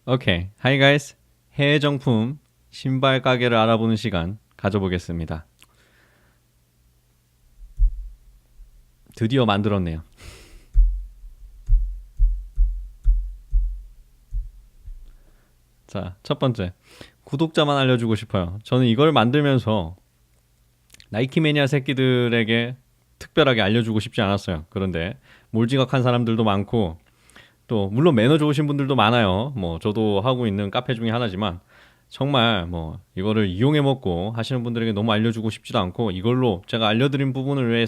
오케이. Hi guys. 해외 정품 신발 가게를 알아보는 시간 가져보겠습니다. 드디어 만들었네요. 자, 첫 번째. 구독자만 알려주고 싶어요. 저는 이걸 만들면서 나이키 매니아 새끼들에게 특별하게 알려주고 싶지 않았어요. 그런데 몰지각한 사람들도 많고 또 물론 매너 좋으신 분들도 많아요. 뭐 저도 하고 있는 카페 중에 하나지만 정말 뭐 이거를 이용해 먹고 하시는 분들에게 너무 알려주고 싶지도 않고 이걸로 제가 알려드린 부분을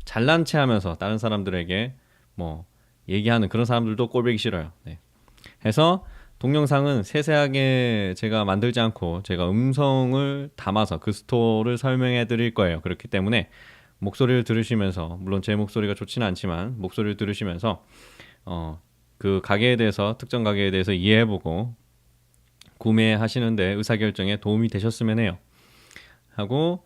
잘난 체 하면서 다른 사람들에게 뭐 얘기하는 그런 사람들도 꼴보기 싫어요. 네. 해서 동영상은 세세하게 제가 만들지 않고 제가 음성을 담아서 그 스토어를 설명해 드릴 거예요. 그렇기 때문에 목소리를 들으시면서 물론 제 목소리가 좋지는 않지만 목소리를 들으시면서 그 가게에 대해서 특정 가게에 대해서 이해해보고 구매하시는데 의사결정에 도움이 되셨으면 해요. 하고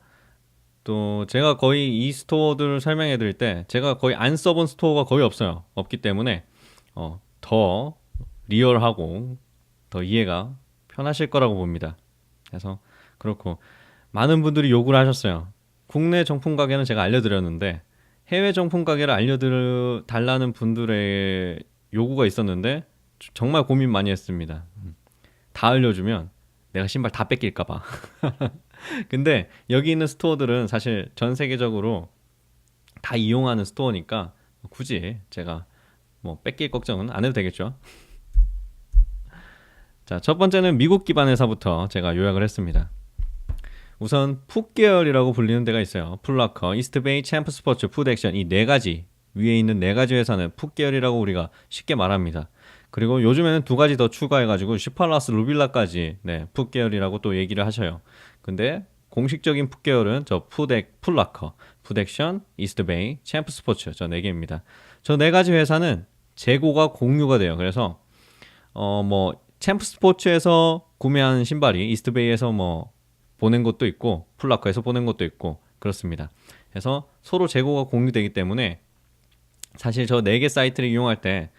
또 제가 거의 이 스토어들을 설명해 드릴 때 제가 거의 안 써본 스토어가 거의 없어요. 없기 때문에 더 리얼하고 더 이해가 편하실 거라고 봅니다. 그래서 그렇고 많은 분들이 요구를 하셨어요. 국내 정품 가게는 제가 알려드렸는데 해외 정품 가게를 알려달라는 분들의 요구가 있었는데 정말 고민 많이 했습니다. 다 알려주면 내가 신발 다 뺏길까봐. 근데 여기 있는 스토어들은 사실 전 세계적으로 다 이용하는 스토어니까 굳이 제가 뭐 뺏길 걱정은 안 해도 되겠죠. 자, 첫 번째는 미국 기반 회사부터 제가 요약을 했습니다. 우선 풋 계열이라고 불리는 데가 있어요. 풀라커, 이스트베이, 챔프 스포츠, 풋액션 이 네 가지 위에 있는 네 가지 회사는 풋 계열이라고 우리가 쉽게 말합니다. 그리고 요즘에는 두 가지 더 추가해가지고 슈퍼라스, 루빌라까지 네, 풋 계열이라고 또 얘기를 하셔요. 근데 공식적인 풋 계열은 저 풀라커, 풋액션, 이스트베이, 챔프 스포츠 저 네 개입니다. 저 네 가지 회사는 재고가 공유가 돼요. 그래서 뭐 챔프 스포츠에서 구매한 신발이 이스트베이에서 뭐 보낸 것도 있고 풀라커에서 보낸 것도 있고 그렇습니다. 그래서 서로 재고가 공유되기 때문에 사실 저 네 개 사이트를 이용할 때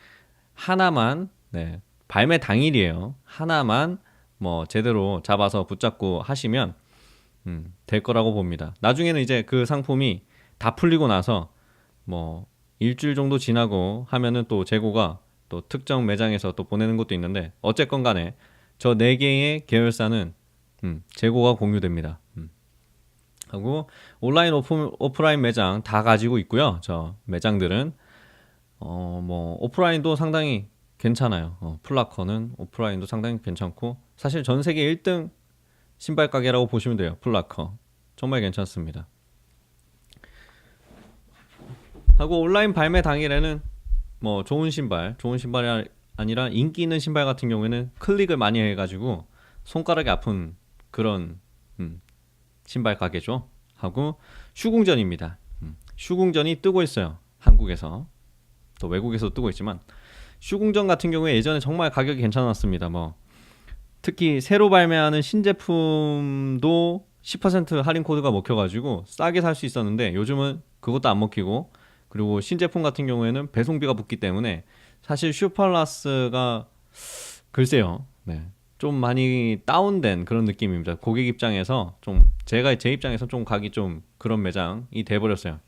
하나만 네, 발매 당일이에요. 하나만 뭐 제대로 잡아서 붙잡고 하시면 될 거라고 봅니다. 나중에는 이제 그 상품이 다 풀리고 나서 뭐 일주일 정도 지나고 하면은 또 재고가 또 특정 매장에서 또 보내는 것도 있는데 어쨌건 간에 저 네 개의 계열사는 재고가 공유됩니다. 하고 온라인 오프라인 매장 다 가지고 있고요. 저 매장들은 뭐 오프라인도 상당히 괜찮아요. 풀라커는 오프라인도 상당히 괜찮고 사실 전 세계 1등 신발 가게라고 보시면 돼요. 풀라커 정말 괜찮습니다. 하고 온라인 발매 당일에는 뭐 좋은 신발이 아니라 인기 있는 신발 같은 경우에는 클릭을 많이 해가지고 손가락이 아픈 그런 신발 가게죠. 하고 슈궁전입니다. 슈궁전이 뜨고 있어요. 한국에서 또 외국에서 뜨고 있지만 슈궁전 같은 경우에 예전에 정말 가격이 괜찮았습니다. 뭐 특히 새로 발매하는 신제품도 10% 할인 코드가 먹혀가지고 싸게 살 수 있었는데 요즘은 그것도 안 먹히고 그리고 신제품 같은 경우에는 배송비가 붙기 때문에 사실 슈퍼라스가 글쎄요. 네. 좀 많이 다운된 그런 느낌입니다. 고객 입장에서 좀 제가 제 입장에서 좀 가기 좀 그런 매장이 돼 버렸어요.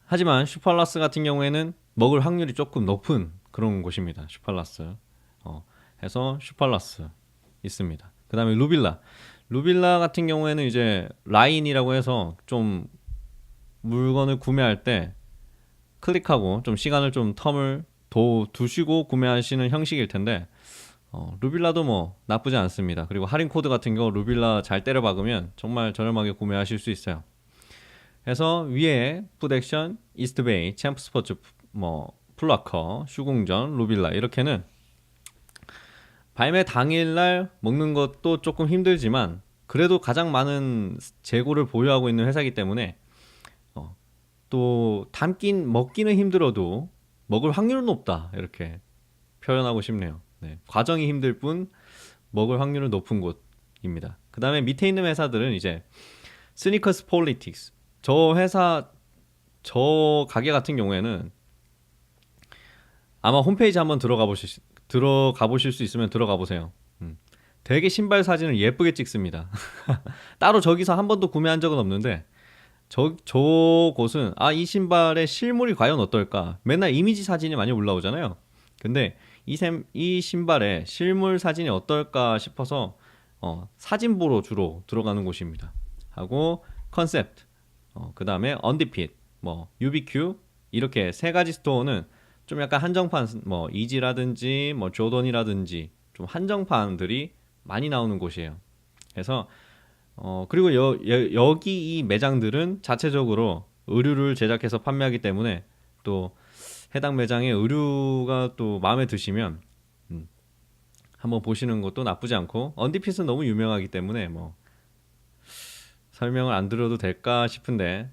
하지만 슈퍼라스 같은 경우에는 먹을 확률이 조금 높은 그런 곳입니다. 슈퍼라스. 해서 슈퍼라스 있습니다. 그다음에 루빌라. 루빌라 같은 경우에는 이제 라인이라고 해서 좀 물건을 구매할 때 클릭하고 좀 시간을 좀 텀을 두시고 구매하시는 형식일 텐데 루빌라도 뭐 나쁘지 않습니다. 그리고 할인 코드 같은 거 루빌라 잘 때려 박으면 정말 저렴하게 구매하실 수 있어요. 그래서 위에 풋액션, 이스트베이, 챔프 스포츠, 뭐 플라커, 슈궁전, 루빌라 이렇게는 발매 당일날 먹는 것도 조금 힘들지만 그래도 가장 많은 재고를 보유하고 있는 회사이기 때문에 또 먹기는 힘들어도 먹을 확률은 높다 이렇게 표현하고 싶네요. 네, 과정이 힘들 뿐 먹을 확률은 높은 곳입니다. 그 다음에 밑에 있는 회사들은 이제 스니커스 폴리틱스 저 가게 같은 경우에는 아마 홈페이지 한번 들어가 보실 수 있으면 들어가 보세요. 되게 신발 사진을 예쁘게 찍습니다. 따로 저기서 한 번도 구매한 적은 없는데 저 곳은 이 신발의 실물이 과연 어떨까? 맨날 이미지 사진이 많이 올라오잖아요. 근데 이 신발의 실물 사진이 어떨까 싶어서 사진 보러 주로 들어가는 곳입니다. 하고 컨셉트, 그 다음에 언디핏, 뭐 UBQ 이렇게 세 가지 스토어는 좀 약간 한정판, 뭐 이지라든지 뭐 조던이라든지 좀 한정판들이 많이 나오는 곳이에요. 그래서 그리고 여기 이 매장들은 자체적으로 의류를 제작해서 판매하기 때문에 또 해당 매장의 의류가 또 마음에 드시면 한번 보시는 것도 나쁘지 않고, 언디핏은 너무 유명하기 때문에 뭐 설명을 안 드려도 될까 싶은데,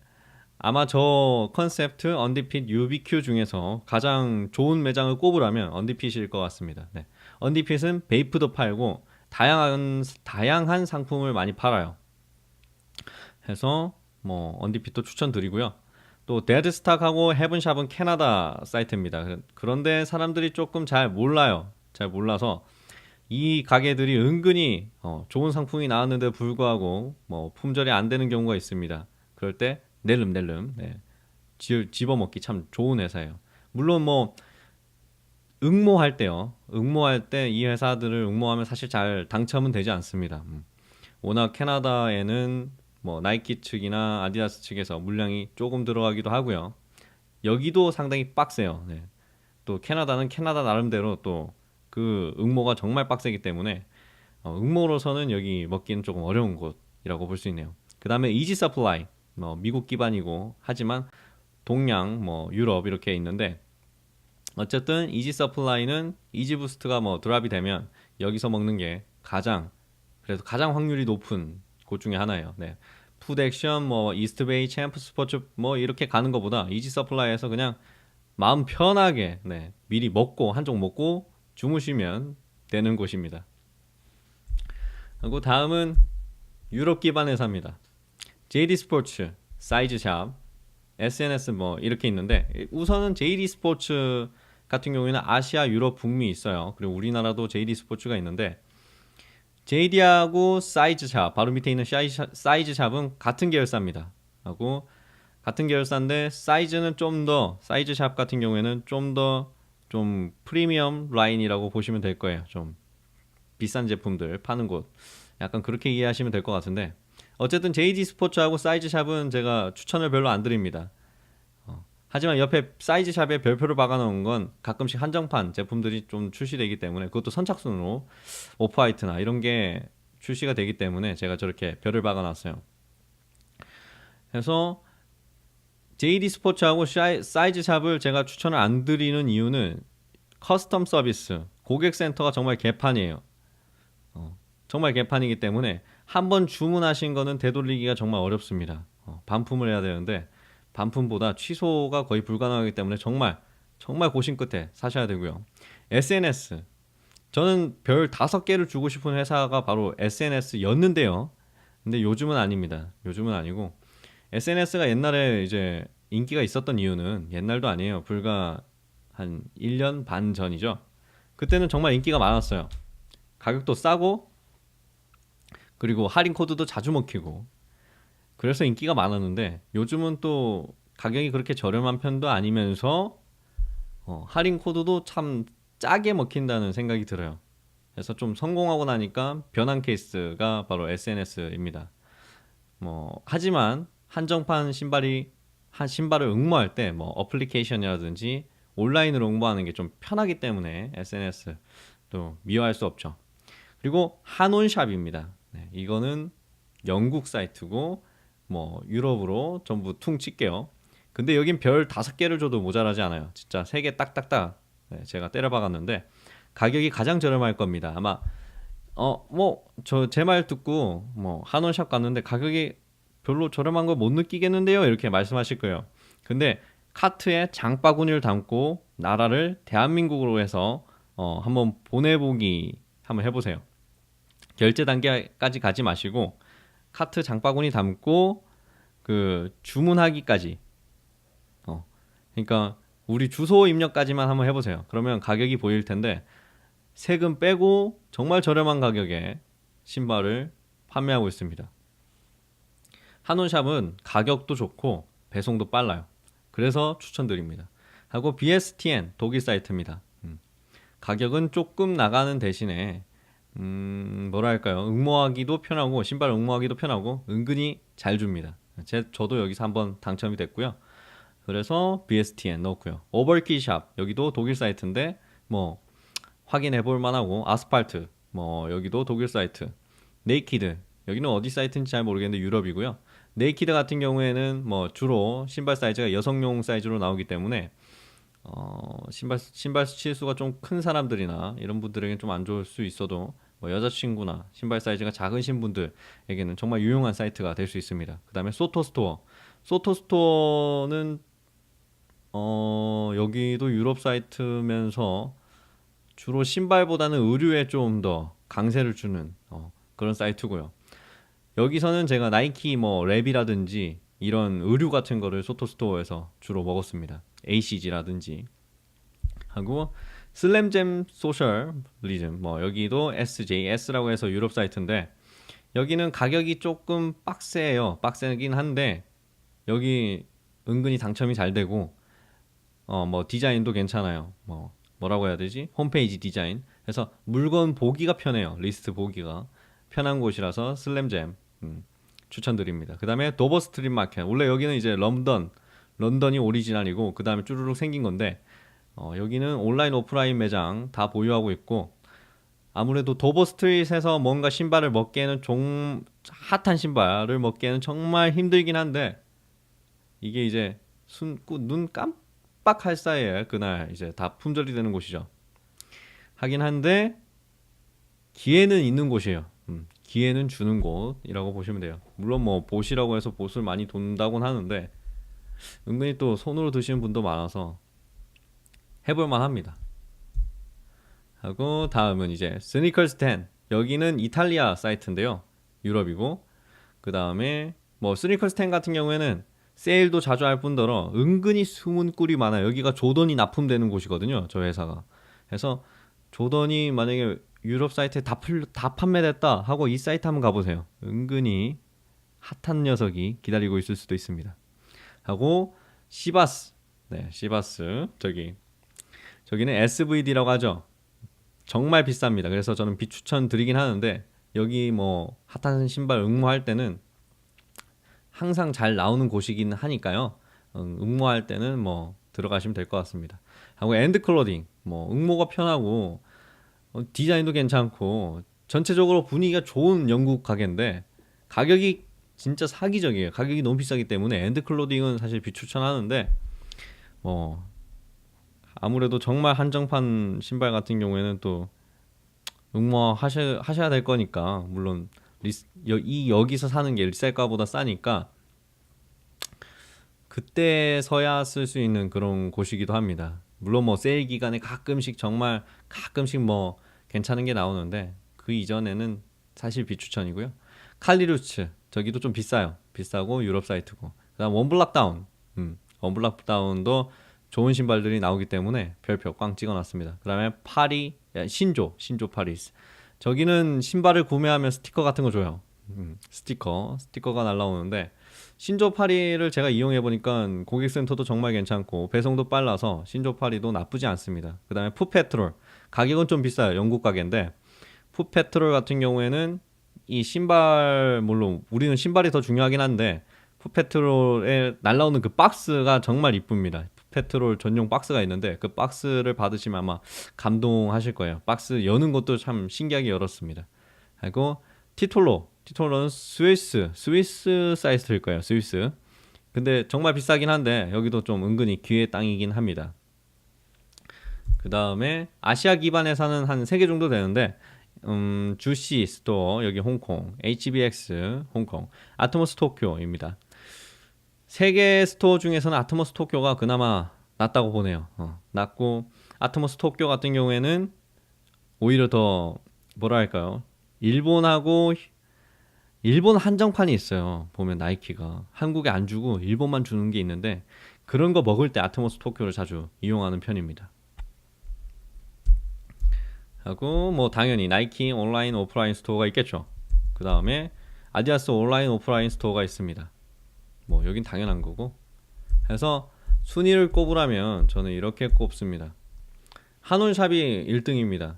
아마 저 컨셉트 언디핏 UBQ 중에서 가장 좋은 매장을 꼽으라면 언디핏일 것 같습니다. 네. 언디핏은 베이프도 팔고 다양한 상품을 많이 팔아요. 해서 뭐 언디핏도 추천드리고요. 또 데드스탁하고 헤븐샵은 캐나다 사이트입니다. 그런데 사람들이 조금 잘 몰라요. 잘 몰라서 이 가게들이 은근히 좋은 상품이 나왔는데 불구하고 뭐 품절이 안 되는 경우가 있습니다. 그럴 때 낼름낼름, 네, 집어먹기 참 좋은 회사예요. 물론 뭐 응모할 때요. 응모할 때 이 회사들을 응모하면 사실 잘 당첨은 되지 않습니다. 워낙 캐나다에는 뭐 나이키 측이나 아디다스 측에서 물량이 조금 들어가기도 하고요. 여기도 상당히 빡세요. 네. 또 캐나다는 캐나다 나름대로 또 그 응모가 정말 빡세기 때문에 응모로서는 여기 먹기는 조금 어려운 곳이라고 볼 수 있네요. 그 다음에 이지 서플라이, 뭐 미국 기반이고 하지만 동양, 뭐 유럽 이렇게 있는데, 어쨌든 이지 서플라이는 이지 부스트가 뭐 드랍이 되면 여기서 먹는 게 그래도 가장 확률이 높은 곳 중에 하나예요. 네. 푸드 액션, 뭐 이스트베이, 챔프 스포츠 뭐 이렇게 가는 것보다 이지 서플라이에서 그냥 마음 편하게, 네, 미리 먹고 한쪽 먹고 주무시면 되는 곳입니다. 그리고 다음은 유럽 기반 회사입니다. JD 스포츠, 사이즈샵, SNS 뭐 이렇게 있는데, 우선은 JD 스포츠 같은 경우에는 아시아, 유럽, 북미 있어요. 그리고 우리나라도 JD 스포츠가 있는데, JD하고 사이즈샵, 바로 밑에 있는 사이즈샵은 같은 계열사입니다. 하고 같은 계열사인데 사이즈는 사이즈샵 같은 경우에는 좀 프리미엄 라인이라고 보시면 될 거예요. 좀 비싼 제품들 파는 곳, 약간 그렇게 이해하시면 될 것 같은데, 어쨌든 JD 스포츠하고 사이즈샵은 제가 추천을 별로 안 드립니다. 하지만 옆에 사이즈샵에 별표를 박아놓은 건 가끔씩 한정판 제품들이 좀 출시되기 때문에, 그것도 선착순으로 오프화이트나 이런 게 출시가 되기 때문에 제가 저렇게 별을 박아놨어요. 그래서 JD 스포츠하고 사이즈샵을 제가 추천을 안 드리는 이유는 커스텀 서비스, 고객센터가 정말 개판이에요. 정말 개판이기 때문에 한번 주문하신 거는 되돌리기가 정말 어렵습니다. 반품을 해야 되는데 반품보다 취소가 거의 불가능하기 때문에 정말 고심 끝에 사셔야 되고요. SNS, 저는 별 5개를 주고 싶은 회사가 바로 SNS였는데요. 근데 요즘은 아닙니다. 요즘은 아니고, SNS가 옛날에 이제 인기가 있었던 이유는, 옛날도 아니에요. 불과 한 1년 반 전이죠. 그때는 정말 인기가 많았어요. 가격도 싸고, 그리고 할인 코드도 자주 먹히고, 그래서 인기가 많았는데, 요즘은 또 가격이 그렇게 저렴한 편도 아니면서 할인 코드도 참 짜게 먹힌다는 생각이 들어요. 그래서 좀 성공하고 나니까 변한 케이스가 바로 SNS입니다. 하지만 한정판 신발을 응모할 때 뭐 어플리케이션이라든지 온라인으로 응모하는 게 좀 편하기 때문에 SNS 또 미워할 수 없죠. 그리고 한온샵입니다. 네, 이거는 영국 사이트고 뭐 유럽으로 전부 퉁 칠게요. 근데 여긴 별 5개를 줘도 모자라지 않아요. 진짜 3개 딱딱딱, 네, 제가 때려박았는데 가격이 가장 저렴할 겁니다. 아마 저 제 말 듣고 뭐 한원샵 갔는데 가격이 별로 저렴한 걸 못 느끼겠는데요, 이렇게 말씀하실 거예요. 근데 카트에 장바구니를 담고 나라를 대한민국으로 해서 한번 보내보기 한번 해보세요. 결제 단계까지 가지 마시고 카트 장바구니 담고 그 주문하기까지, 그러니까 우리 주소 입력까지만 한번 해보세요. 그러면 가격이 보일 텐데 세금 빼고 정말 저렴한 가격에 신발을 판매하고 있습니다. 한온샵은 가격도 좋고 배송도 빨라요. 그래서 추천드립니다. 하고 BSTN 독일 사이트입니다. 가격은 조금 나가는 대신에 뭐랄까요, 응모하기도 편하고 신발 응모하기도 편하고 은근히 잘 줍니다. 저도 여기서 한번 당첨이 됐고요. 그래서 BSTN 넣었고요. 오버키샵 여기도 독일 사이트인데 뭐 확인해 볼 만하고, 아스팔트 뭐 여기도 독일 사이트, 네이키드 여기는 어디 사이트인지 잘 모르겠는데 유럽이고요. 네이키드 같은 경우에는 뭐 주로 신발 사이즈가 여성용 사이즈로 나오기 때문에 신발 치수가 좀 큰 사람들이나 이런 분들에게는 좀 안 좋을 수 있어도 뭐 여자친구나 신발 사이즈가 작으신 분들에게는 정말 유용한 사이트가 될 수 있습니다. 그 다음에 소토스토어. 소토스토어는 여기도 유럽 사이트면서 주로 신발보다는 의류에 좀 더 강세를 주는 그런 사이트고요. 여기서는 제가 나이키 뭐 랩이라든지 이런 의류 같은 거를 소토스토어에서 주로 먹었습니다. ACG라든지 하고, 슬램잼 소셜리즘 뭐 여기도 SJS라고 해서 유럽 사이트인데 여기는 가격이 조금 빡세요. 빡세긴 한데 여기 은근히 당첨이 잘 되고 뭐 디자인도 괜찮아요. 뭐라고 해야 되지? 홈페이지 디자인. 그래서 물건 보기가 편해요. 리스트 보기가 편한 곳이라서 슬램잼 추천드립니다. 그 다음에 도버 스트릿 마켓. 원래 여기는 이제 런던이 오리지널이고 그 다음에 쭈루룩 생긴 건데 여기는 온라인 오프라인 매장 다 보유하고 있고, 아무래도 도버 스트릿에서 뭔가 신발을 먹기에는 좀 핫한 신발을 먹기에는 정말 힘들긴 한데 이게 이제 눈 깜빡할 사이에 그날 이제 다 품절이 되는 곳이죠. 하긴 한데 기회는 있는 곳이에요. 기회는 주는 곳이라고 보시면 돼요. 물론 뭐 보시라고 해서 보스를 많이 돈다곤 하는데 은근히 또 손으로 드시는 분도 많아서 해볼만 합니다. 하고 다음은 이제 스니커스 10. 여기는 이탈리아 사이트인데요. 유럽이고, 그 다음에 뭐 스니커스 10 같은 경우에는 세일도 자주 할 뿐더러 은근히 숨은 꿀이 많아요. 여기가 조던이 납품되는 곳이거든요. 저 회사가. 그래서 조던이 만약에 유럽 사이트에 다 판매됐다 하고 이 사이트 한번 가보세요. 은근히 핫한 녀석이 기다리고 있을 수도 있습니다. 하고 시바스. 네, 시바스. 저기는 SVD라고 하죠. 정말 비쌉니다. 그래서 저는 비추천 드리긴 하는데 여기 뭐 핫한 신발 응모할 때는 항상 잘 나오는 곳이긴 하니까요. 응모할 때는 뭐 들어가시면 될 것 같습니다. 하고 엔드 클로딩. 뭐 응모가 편하고 디자인도 괜찮고 전체적으로 분위기가 좋은 영국 가게인데 가격이 진짜 사기적이에요. 가격이 너무 비싸기 때문에 엔드 클로딩은 사실 비추천하는데 뭐 아무래도 정말 한정판 신발 같은 경우에는 또 응모하셔야 될 거니까, 물론 여기서 사는 게 리셀가보다 싸니까 그때서야 쓸 수 있는 그런 곳이기도 합니다. 물론 뭐 세일 기간에 정말 가끔씩 뭐 괜찮은 게 나오는데 그 이전에는 사실 비추천이고요. 칼리루츠 저기도 좀 비싸고 유럽 사이트고, 그다음 원블락 다운. 원블락 다운도 좋은 신발들이 나오기 때문에 별표 꽝 찍어놨습니다. 그 다음에 신조 파리스. 저기는 신발을 구매하면 스티커 같은 거 줘요. 스티커가 날라오는데 신조 파리를 제가 이용해보니까 고객센터도 정말 괜찮고 배송도 빨라서 신조 파리도 나쁘지 않습니다. 그 다음에 풋페트롤. 가격은 좀 비싸요. 영국 가게인데 풋페트롤 같은 경우에는 이 신발, 물론 우리는 신발이 더 중요하긴 한데 풋페트롤에 날라오는 그 박스가 정말 이쁩니다. 풋페트롤 전용 박스가 있는데 그 박스를 받으시면 아마 감동하실 거예요. 박스 여는 것도 참 신기하게 열었습니다. 그리고 티톨로는 스위스 사이트일 거예요. 스위스. 근데 정말 비싸긴 한데 여기도 좀 은근히 기회의 땅이긴 합니다. 그 다음에 아시아 기반에서는 한 3개 정도 되는데 주시 스토어 여기 홍콩, HBX 홍콩, 아트모스 토쿄입니다. 3개 스토어 중에서는 아트모스 토쿄가 그나마 낫다고 보네요. 낫고, 아트모스 토쿄 같은 경우에는 오히려 더 뭐랄까요, 일본 한정판이 있어요. 보면 나이키가 한국에 안 주고 일본만 주는 게 있는데 그런 거 먹을 때 아트모스 토쿄를 자주 이용하는 편입니다. 하고 뭐 당연히 나이키 온라인 오프라인 스토어가 있겠죠. 그 다음에 아디다스 온라인 오프라인 스토어가 있습니다. 뭐 여긴 당연한 거고. 해서 순위를 꼽으라면 저는 이렇게 꼽습니다. 한온샵이 1등입니다.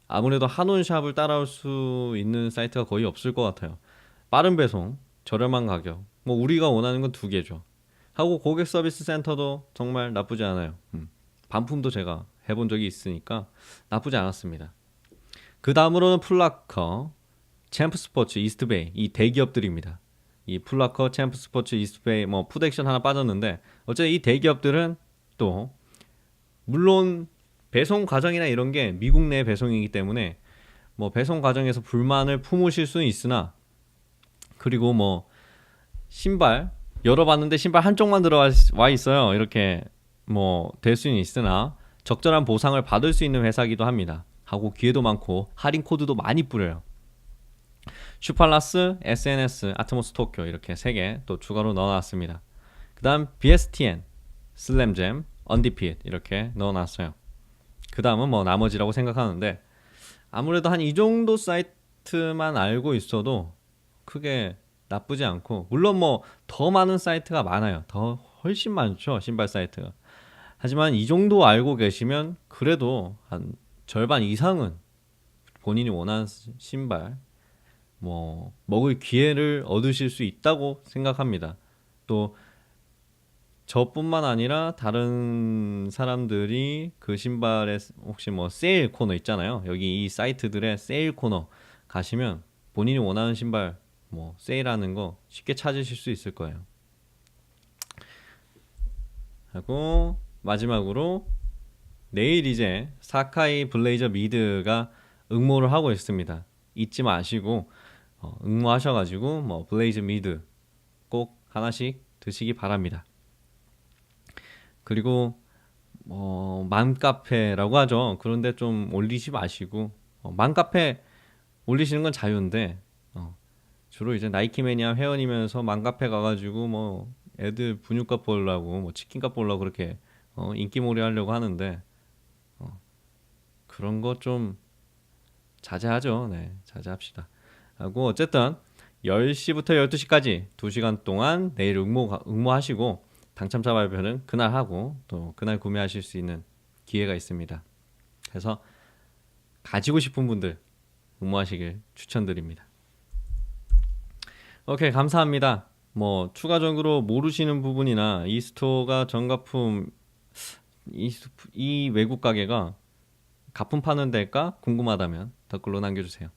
아무래도 한온샵을 따라올 수 있는 사이트가 거의 없을 것 같아요. 빠른 배송, 저렴한 가격, 뭐 우리가 원하는 건 두 개죠. 하고 고객 서비스 센터도 정말 나쁘지 않아요. 반품도 제가 해본 적이 있으니까 나쁘지 않았습니다. 그 다음으로는 풀라커, 챔프스포츠, 이스트베이 이 대기업들입니다. 이 풀라커, 챔프스포츠, 이스트베이, 뭐 푸드액션 하나 빠졌는데 어쨌든 이 대기업들은 또 물론 배송 과정이나 이런 게 미국 내 배송이기 때문에 뭐 배송 과정에서 불만을 품으실 수는 있으나, 그리고 뭐 신발 열어봤는데 신발 한쪽만 들어와 있어요. 이렇게 뭐 될 수는 있으나 적절한 보상을 받을 수 있는 회사이기도 합니다. 하고 기회도 많고 할인 코드도 많이 뿌려요. 슈팔라스, SNS, 아트모스 토쿄 이렇게 3개 또 추가로 넣어놨습니다. 그 다음 BSTN, 슬램잼, 언디핏 이렇게 넣어놨어요. 그 다음은 뭐 나머지라고 생각하는데 아무래도 한 이 정도 사이트만 알고 있어도 크게 나쁘지 않고, 물론 뭐 더 많은 사이트가 많아요. 더 훨씬 많죠, 신발 사이트가. 하지만 이 정도 알고 계시면 그래도 한 절반 이상은 본인이 원하는 신발 뭐 먹을 기회를 얻으실 수 있다고 생각합니다. 또 저뿐만 아니라 다른 사람들이 그 신발에 혹시 뭐 세일 코너 있잖아요. 여기 이 사이트들의 세일 코너 가시면 본인이 원하는 신발 뭐 세일하는 거 쉽게 찾으실 수 있을 거예요. 하고 마지막으로 내일 이제 사카이 블레이저 미드가 응모를 하고 있습니다. 잊지 마시고 응모하셔가지고 뭐 블레이저 미드 꼭 하나씩 드시기 바랍니다. 그리고 맘카페라고 하죠. 그런데 좀 올리지 마시고 맘카페 올리시는 건 자유인데 주로 이제 나이키 매니아 회원이면서 맘카페 가가지고 뭐 애들 분유값 벌려고 뭐 치킨값 벌려고 그렇게 인기몰이 하려고 하는데 그런 거 좀 자제하죠. 네, 자제합시다. 하고 어쨌든 10시부터 12시까지 2시간 동안 내일 응모하시고 당첨자 발표는 그날 하고 또 그날 구매하실 수 있는 기회가 있습니다. 그래서 가지고 싶은 분들 응모하시길 추천드립니다. 오케이, 감사합니다. 뭐 추가적으로 모르시는 부분이나 이 스토어가 전가품 이 외국 가게가 가품 파는 데일까 궁금하다면 댓글로 남겨주세요.